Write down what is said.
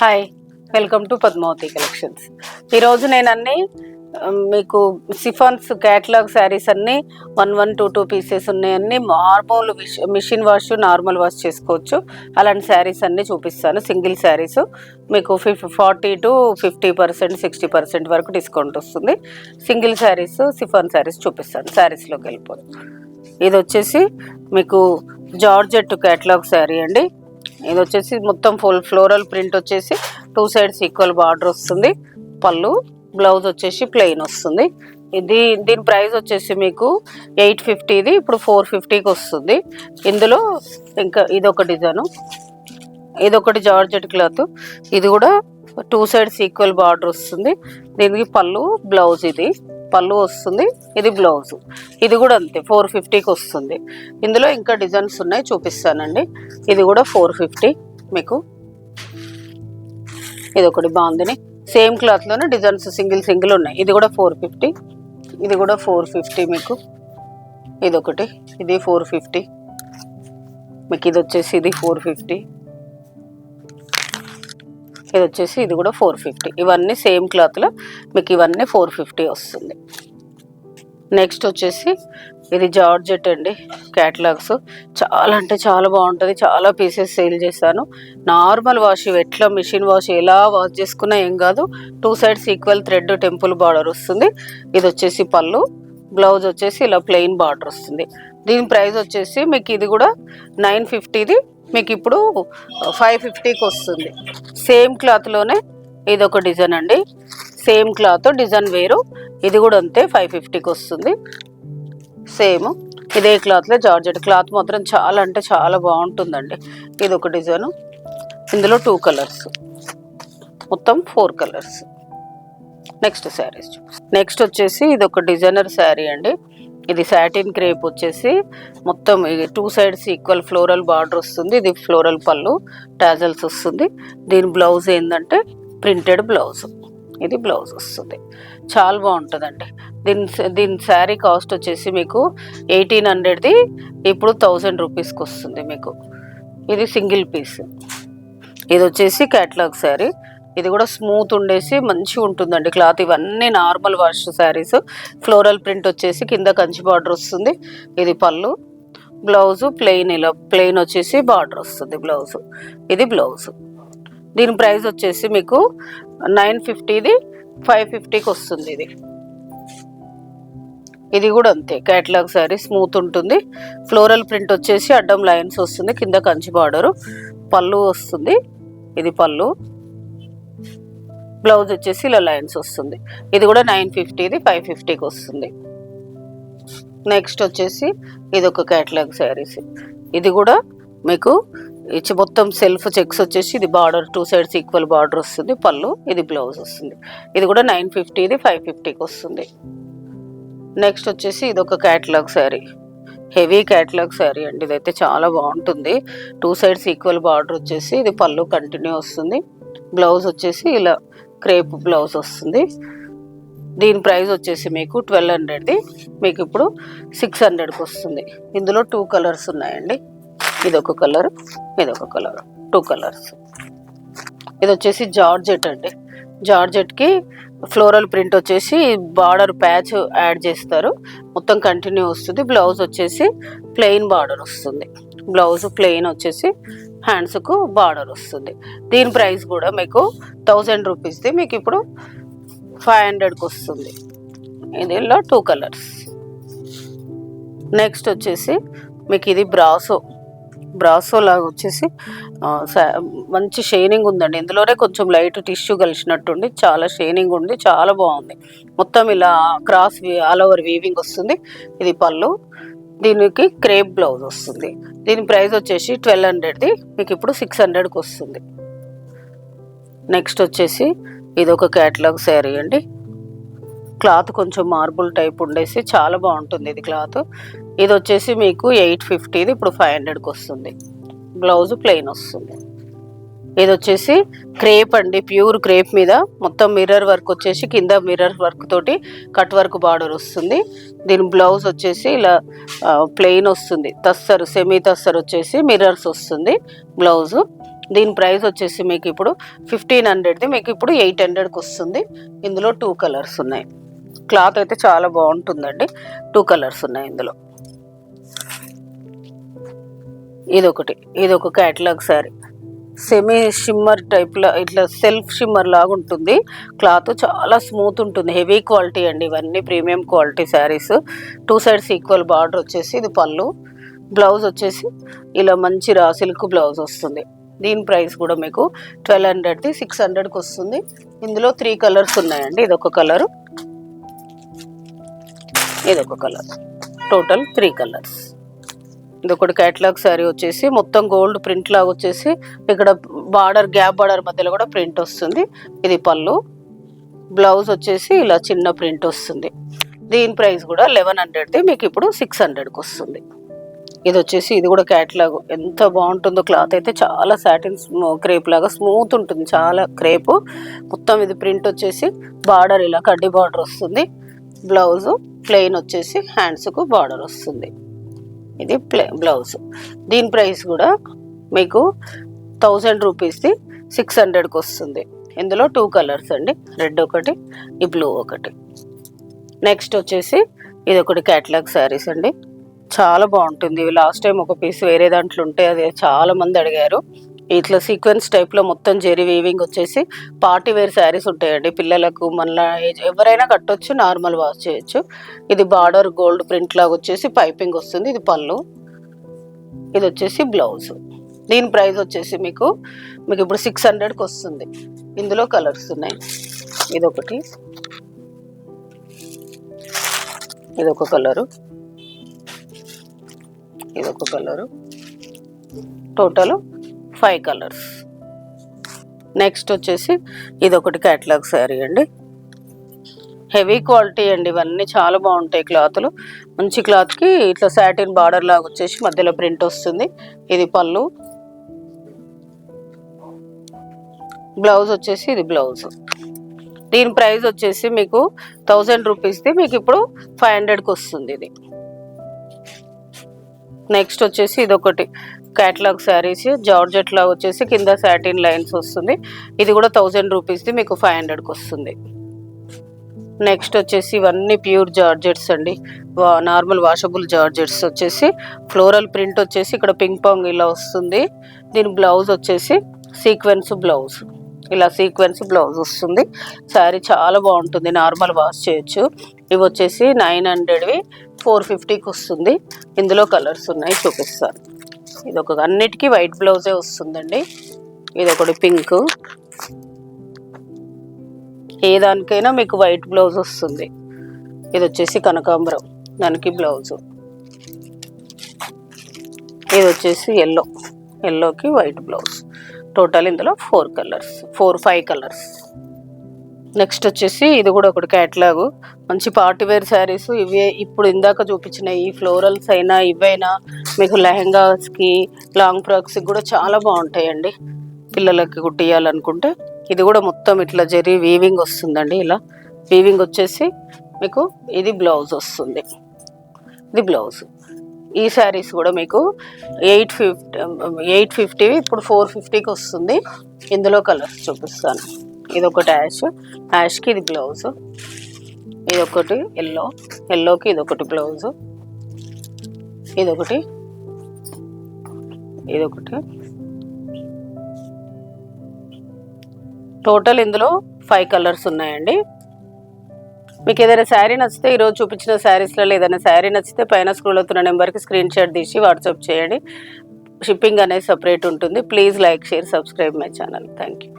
Hi, welcome to Padmavathi collections. ఈరోజు నేను అన్ని మీకు సిఫాన్స్ క్యాటలాగ్ శారీస్ అన్నీ 1 పీసెస్ ఉన్నాయన్నీ మామూలు మిషన్ వాష్ నార్మల్ వాష్ చేసుకోవచ్చు. అలాంటి శారీస్ అన్నీ చూపిస్తాను. సింగిల్ శారీస్ మీకు 40 to 50%, 60% వరకు డిస్కౌంట్ వస్తుంది. సింగిల్ శారీస్ సిఫాన్ శారీస్ చూపిస్తాను. శారీస్లోకి వెళ్ళిపోయి ఇది వచ్చేసి మీకు జార్జెట్ క్యాటలాగ్ శారీ అండి. ఇది వచ్చేసి మొత్తం ఫుల్ ఫ్లోరల్ ప్రింట్ వచ్చేసి 2 sides ఈక్వల్ బార్డర్ వస్తుంది. పళ్ళు, బ్లౌజ్ వచ్చేసి ప్లెయిన్ వస్తుంది. దీని ప్రైస్ వచ్చేసి మీకు 850, ఇప్పుడు 450కి వస్తుంది. ఇందులో ఇంకా ఇదొక డిజైను, ఇదొకటి జార్జెట్ క్లాత్. ఇది కూడా 2 sides ఈక్వల్ బార్డర్ వస్తుంది. దీనికి పళ్ళు, బ్లౌజ్, ఇది పళ్ళు వస్తుంది, ఇది బ్లౌజ్. ఇది కూడా అంతే 450కి వస్తుంది. ఇందులో ఇంకా డిజైన్స్ ఉన్నాయి, చూపిస్తానండి. ఇది కూడా 450 మీకు. ఇది ఒకటి బాగుందని సేమ్ క్లాత్లోనే డిజైన్స్ సింగిల్ ఉన్నాయి. ఇది కూడా 450, ఇది కూడా 450 మీకు. ఇదొకటి, ఇది 450 మీకు. ఇది వచ్చేసి ఇది 450, ఇది వచ్చేసి ఇది కూడా 450. ఇవన్నీ సేమ్ క్లాత్లో మీకు ఇవన్నీ 450 వస్తుంది. నెక్స్ట్ వచ్చేసి ఇది జార్జెట్ అండి క్యాటలాగ్స్. చాలా అంటే చాలా బాగుంటుంది. చాలా పీసెస్ సేల్ చేశాను. నార్మల్ వాష్, ఎట్లా మిషన్ వాష్ ఎలా వాష్ చేసుకున్నా ఏం కాదు. 2 sides equal thread temple border వస్తుంది. ఇది వచ్చేసి పళ్ళు, బ్లౌజ్ వచ్చేసి ఇలా ప్లెయిన్ బార్డర్ వస్తుంది. దీని ప్రైస్ వచ్చేసి మీకు ఇది కూడా 950ది మీకు ఇప్పుడు 550కి వస్తుంది. సేమ్ క్లాత్లోనే ఇదొక డిజైన్ అండి. సేమ్ క్లాత్, డిజైన్ వేరు. ఇది కూడా అంతే 550కి వస్తుంది. సేమ్ ఇదే క్లాత్లో జార్జెట్. క్లాత్ మాత్రం చాలా అంటే చాలా బాగుంటుందండి. ఇది ఒక డిజైను. ఇందులో 2 కలర్స్, మొత్తం 4 కలర్స్. నెక్స్ట్ శారీస్. నెక్స్ట్ వచ్చేసి ఇది ఒక డిజైనర్ శారీ అండి. ఇది సాటిన్ క్రేప్ వచ్చేసి మొత్తం 2 sides ఈక్వల్ ఫ్లోరల్ బార్డర్ వస్తుంది. ఇది ఫ్లోరల్ పళ్ళు, టాజల్స్ వస్తుంది. దీని బ్లౌజ్ ఏంటంటే ప్రింటెడ్ బ్లౌజ్. ఇది బ్లౌజ్ వస్తుంది. చాలా బాగుంటుందండి. దీని శారీ కాస్ట్ వచ్చేసి మీకు 1800ది ఇప్పుడు 1000 రూపీస్కి వస్తుంది మీకు. ఇది సింగిల్ పీస్. ఇది వచ్చేసి క్యాటలాగ్ శారీ. ఇది కూడా స్మూత్ ఉండేసి మంచిగా ఉంటుందండి క్లాత్. ఇవన్నీ normal wash saris. Floral print వచ్చేసి కింద కంచి బార్డర్ వస్తుంది. ఇది పళ్ళు, బ్లౌజు ప్లెయిన్, ఇలా ప్లెయిన్ వచ్చేసి బార్డర్ వస్తుంది బ్లౌజు. ఇది బ్లౌజు. దీని ప్రైస్ వచ్చేసి మీకు 950ది 550కి వస్తుంది. ఇది కూడా అంతే క్యాటలాగ్ శారీ. స్మూత్ ఉంటుంది. ఫ్లోరల్ ప్రింట్ వచ్చేసి అడ్డం లైన్స్ వస్తుంది. కింద కంచి బార్డరు, పళ్ళు వస్తుంది. ఇది పళ్ళు, బ్లౌజ్ వచ్చేసి ఇలా లైన్స్ వస్తుంది. ఇది కూడా 950ది 550కి వస్తుంది. నెక్స్ట్ వచ్చేసి ఇది ఒక క్యాటలాగ్ శారీస్. ఇది కూడా మీకు మొత్తం సెల్ఫ్ చెక్స్ వచ్చేసి ఇది బార్డర్ 2 sides ఈక్వల్ బార్డర్ వస్తుంది. పళ్ళు, ఇది బ్లౌజ్ వస్తుంది. ఇది కూడా 950ది 550కి వస్తుంది. నెక్స్ట్ వచ్చేసి ఇది ఒక catalogue sari. Heavy catalogue sari అండి. ఇదైతే చాలా బాగుంటుంది. 2 sides ఈక్వల్ బార్డర్ వచ్చేసి ఇది పళ్ళు కంటిన్యూ వస్తుంది. బ్లౌజ్ వచ్చేసి ఇలా క్రేప్ బ్లౌజ్ వస్తుంది. దీని ప్రైస్ వచ్చేసి మీకు 1200ది మీకు ఇప్పుడు 600కి వస్తుంది. ఇందులో 2 కలర్స్ ఉన్నాయండి. ఇదొక కలర్, ఇదొక కలర్, 2 కలర్స్. ఇది వచ్చేసి జార్జెట్ అండి. జార్జెట్కి ఫ్లోరల్ ప్రింట్ వచ్చేసి బార్డర్ ప్యాచ్ యాడ్ చేస్తారు. మొత్తం కంటిన్యూ వస్తుంది. బ్లౌజ్ వచ్చేసి ప్లెయిన్ బార్డర్ వస్తుంది. బ్లౌజ్ ప్లెయిన్ వచ్చేసి హ్యాండ్స్కు బార్డర్ వస్తుంది. దీని ప్రైస్ కూడా మీకు 1000 రూపీస్ది మీకు ఇప్పుడు 500కి వస్తుంది. ఇందులో 2 కలర్స్. నెక్స్ట్ వచ్చేసి మీకు ఇది బ్రాసో లాగా వచ్చేసి మంచి షైనింగ్ ఉందండి. ఇందులోనే కొంచెం లైట్ టిష్యూ కలిసినట్టుండి చాలా షైనింగ్ ఉంది. చాలా బాగుంది. మొత్తం ఇలా క్రాస్ ఆల్ ఓవర్ వీవింగ్ వస్తుంది. ఇది పళ్ళు, దీనికి క్రేప్ బ్లౌజ్ వస్తుంది. దీని ప్రైస్ వచ్చేసి 1200ది మీకు ఇప్పుడు 600కి వస్తుంది. నెక్స్ట్ వచ్చేసి ఇది ఒక క్యాటలాగ్ శారీ అండి. క్లాత్ కొంచెం మార్బుల్ టైప్ ఉండేసి చాలా బాగుంటుంది ఇది క్లాత్. ఇది వచ్చేసి మీకు 850ది ఇప్పుడు 500కి వస్తుంది. బ్లౌజ్ ప్లెయిన్ వస్తుంది. ఇది వచ్చేసి క్రేప్ అండి. ప్యూర్ క్రేప్ మీద మొత్తం మిర్రర్ వర్క్ వచ్చేసి కింద మిర్రర్ వర్క్ తోటి కట్ వర్క్ బార్డర్ వస్తుంది. దీని బ్లౌజ్ వచ్చేసి ఇలా ప్లెయిన్ వస్తుంది. తస్సర్, సెమీ తస్సర్ వచ్చేసి మిర్రర్స్ వస్తుంది బ్లౌజు. దీని ప్రైస్ వచ్చేసి మీకు ఇప్పుడు 1500ది మీకు ఇప్పుడు 800కి వస్తుంది. ఇందులో 2 కలర్స్ ఉన్నాయి. క్లాత్ అయితే చాలా బాగుంటుందండి. 2 కలర్స్ ఉన్నాయి ఇందులో. ఇదొక క్యాటలాగ్ శారీ, సెమీ షిమ్మర్ టైప్లో ఇట్లా సెల్ఫ్ షిమ్మర్ లాగా ఉంటుంది. క్లాత్ చాలా స్మూత్ ఉంటుంది, హెవీ క్వాలిటీ అండి. ఇవన్నీ premium quality saris. 2 sides equal border వచ్చేసి ఇది పళ్ళు. బ్లౌజ్ వచ్చేసి ఇలా మంచి రా సిల్క్ బ్లౌజ్ వస్తుంది. దీని ప్రైస్ కూడా మీకు 1200ది 600కి వస్తుంది. ఇందులో 3 కలర్స్ ఉన్నాయండి. ఇదొక కలరు, ఇదొక కలర్, టోటల్ 3 కలర్స్. ఇదొకటి క్యాటలాగ్ శారీ వచ్చేసి మొత్తం గోల్డ్ ప్రింట్ లాగా వచ్చేసి ఇక్కడ బార్డర్ గ్యాప్ బార్డర్ మధ్యలో కూడా ప్రింట్ వస్తుంది. ఇది పళ్ళు. బ్లౌజ్ వచ్చేసి ఇలా చిన్న ప్రింట్ వస్తుంది. దీని ప్రైస్ కూడా 1100ది మీకు ఇప్పుడు 600కి వస్తుంది. ఇది వచ్చేసి ఇది కూడా క్యాటలాగ్. ఎంత బాగుంటుందో క్లాత్ అయితే, చాలా సాటిన్ క్రేప్ లాగా స్మూత్ ఉంటుంది, చాలా క్రేపు. మొత్తం ఇది ప్రింట్ వచ్చేసి బార్డర్ ఇలా కడ్డీ బార్డర్ వస్తుంది. బ్లౌజు ప్లెయిన్ వచ్చేసి హ్యాండ్స్కు బార్డర్ వస్తుంది. ఇది బ్లౌజ్. దీని ప్రైస్ కూడా మీకు 1000 రూపీస్ది 600కి వస్తుంది. ఇందులో 2 కలర్స్ అండి, రెడ్ ఒకటి, ఈ బ్లూ ఒకటి. నెక్స్ట్ వచ్చేసి ఇది ఒకటి క్యాటలాగ్ శారీస్ అండి, చాలా బాగుంటుంది. లాస్ట్ టైం ఒక పీస్ వేరే దాంట్లో ఉంటే అది చాలా మంది అడిగారు. ఇట్లా సీక్వెన్స్ టైప్లో మొత్తం జెరీ వీవింగ్ వచ్చేసి పార్టీ వేర్ శారీస్ ఉంటాయండి. పిల్లలకు మళ్ళీ ఎవరైనా కట్టొచ్చు, నార్మల్ వాష్ చేయొచ్చు. ఇది బార్డర్ గోల్డ్ ప్రింట్ లాగా వచ్చేసి పైపింగ్ వస్తుంది. ఇది పళ్ళు, ఇది వచ్చేసి బ్లౌజ్. దీని ప్రైస్ వచ్చేసి మీకు ఇప్పుడు 600కి వస్తుంది. ఇందులో కలర్స్ ఉన్నాయి. ఇదొకటి, ఇదొక కలరు, ఇదొక కలరు, టోటల్ 5 కలర్స్. నెక్స్ట్ వచ్చేసి ఇదొకటి క్యాటలాగ్ శారీ అండి, హెవీ క్వాలిటీ అండి. ఇవన్నీ చాలా బాగుంటాయి క్లాతులు. మంచి క్లాత్కి ఇట్లా సాటిన్ బార్డర్ లాగా వచ్చేసి మధ్యలో ప్రింట్ వస్తుంది. ఇది పళ్ళు. బ్లౌజ్ వచ్చేసి ఇది బ్లౌజ్. దీని ప్రైస్ వచ్చేసి మీకు 1000 రూపీస్ది మీకు ఇప్పుడు 500కి వస్తుంది ఇది. నెక్స్ట్ వచ్చేసి ఇదొకటి క్యాటలాగ్ శారీస్, జార్జెట్ లాగా వచ్చేసి కింద సాటిన్ లైన్స్ వస్తుంది. ఇది కూడా 1000 రూపీస్ది మీకు 500కి వస్తుంది. నెక్స్ట్ వచ్చేసి ఇవన్నీ ప్యూర్ జార్జెట్స్ అండి, నార్మల్ వాషబుల్ జార్జెట్స్ వచ్చేసి ఫ్లోరల్ ప్రింట్ వచ్చేసి ఇక్కడ పింక్ పాంగ్ ఇలా వస్తుంది. దీని బ్లౌజ్ వచ్చేసి సీక్వెన్స్ బ్లౌజ్, ఇలా సీక్వెన్స్ బ్లౌజ్ వస్తుంది. శారీ చాలా బాగుంటుంది, నార్మల్ వాష్ చేయొచ్చు. ఇవి వచ్చేసి 900వి 450కి వస్తుంది. ఇందులో కలర్స్ ఉన్నాయి, చూపిస్తాను. ఇదొక అన్నిటికీ వైట్ బ్లౌజే వస్తుందండి. ఇదొకటి పింక్, ఏ దానికైనా మీకు వైట్ బ్లౌజ్ వస్తుంది. ఇది వచ్చేసి కనకాంబరం, దానికి బ్లౌజు. ఇది వచ్చేసి ఎల్లోకి వైట్ బ్లౌజ్. టోటల్ ఇందులో 5 కలర్స్. నెక్స్ట్ వచ్చేసి ఇది కూడా ఒకటి క్యాటలాగు, మంచి పార్టీవేర్ శారీస్. ఇవే ఇప్పుడు ఇందాక చూపించిన ఈ ఫ్లోరల్స్ అయినా ఇవైనా మీకు లెహెంగాస్కి, లాంగ్ ఫ్రాక్స్కి కూడా చాలా బాగుంటాయండి. పిల్లలకి కుట్టియాలనుకుంటే ఇది కూడా మొత్తం ఇట్లా జరీ వీవింగ్ వస్తుందండి. ఇలా వీవింగ్ వచ్చేసి మీకు ఇది బ్లౌజ్ వస్తుంది. ఇది బ్లౌజ్. ఈ శారీస్ కూడా మీకు 850 ఇప్పుడు 450కి వస్తుంది. ఇందులో కలర్స్ చూపిస్తాను. ఇదొకటి యాష్కి ఇది బ్లౌజ్, ఇదొకటి ఎల్లోకి ఇదొకటి బ్లౌజు, ఇదొకటి టోటల్ ఇందులో 5 కలర్స్ ఉన్నాయండి. మీకు ఏదైనా శారీ నచ్చితే ఈరోజు చూపించిన శారీస్లలో ఏదైనా శారీ నచ్చితే పైన స్క్రోల్ అవుతున్న నెంబర్కి స్క్రీన్ షాట్ తీసి వాట్సాప్ చేయండి. షిప్పింగ్ అనేది సపరేట్ ఉంటుంది. Please like, share, subscribe my channel. Thank you.